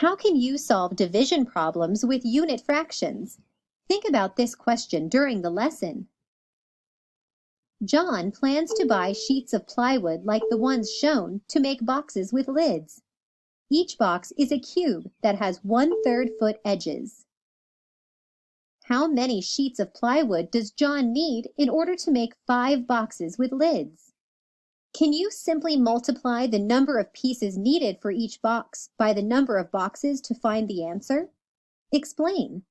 How can you solve division problems with unit fractions? Think about this question during the lesson. John plans to buy sheets of plywood like the ones shown to make boxes with lids. Each box is a cube that has 1/3 foot edges. How many sheets of plywood does John need in order to make 5 boxes with lids? Can you simply multiply the number of pieces needed for each box by the number of boxes to find the answer? Explain.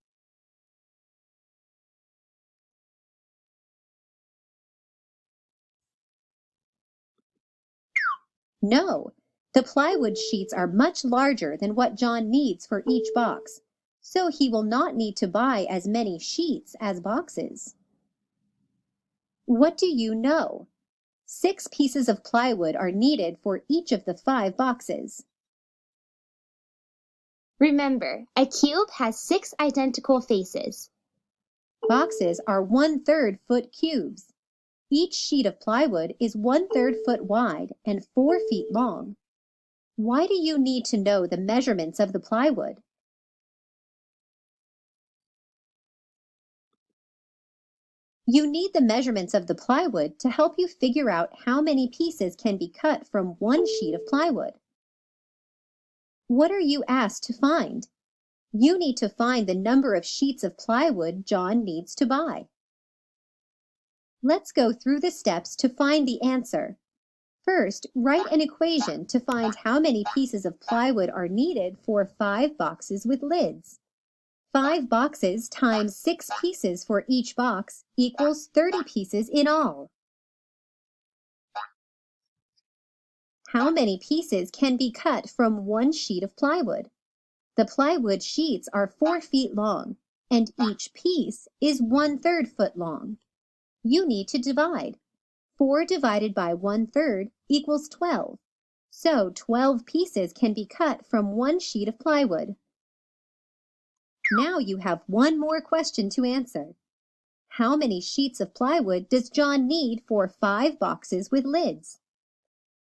No, the plywood sheets are much larger than what John needs for each box, so he will not need to buy as many sheets as boxes. What do you know? 6 pieces of plywood are needed for each of the 5 boxes. Remember, a cube has 6 identical faces. Boxes are 1/3 foot cubes. Each sheet of plywood is 1/3 foot wide and 4 feet long. Why do you need to know the measurements of the plywood? You need the measurements of the plywood to help you figure out how many pieces can be cut from one sheet of plywood. What are you asked to find? You need to find the number of sheets of plywood John needs to buy. Let's go through the steps to find the answer. First, write an equation to find how many pieces of plywood are needed for 5 boxes with lids. 5 boxes times 6 pieces for each box equals 30 pieces in all. How many pieces can be cut from one sheet of plywood? The plywood sheets are 4 feet long, and each piece is 1/3 foot long. You need to divide. 4 divided by 1/3 equals 12. So 12 pieces can be cut from one sheet of plywood. Now you have one more question to answer. How many sheets of plywood does John need for 5 boxes with lids?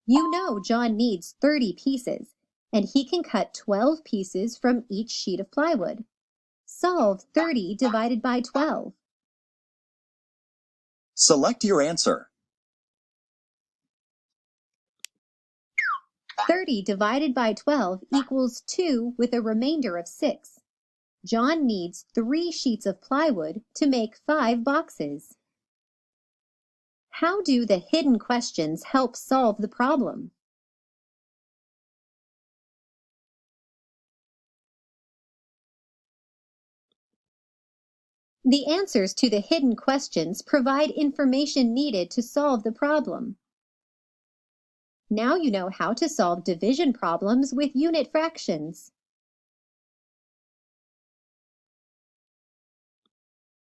You know John needs 30 pieces, and he can cut 12 pieces from each sheet of plywood. Solve 30 divided by 12. Select your answer. 30 divided by 12 equals 2 with a remainder of 6. John needs 3 sheets of plywood to make 5 boxes. How do the hidden questions help solve the problem? The answers to the hidden questions provide information needed to solve the problem. Now you know how to solve division problems with unit fractions.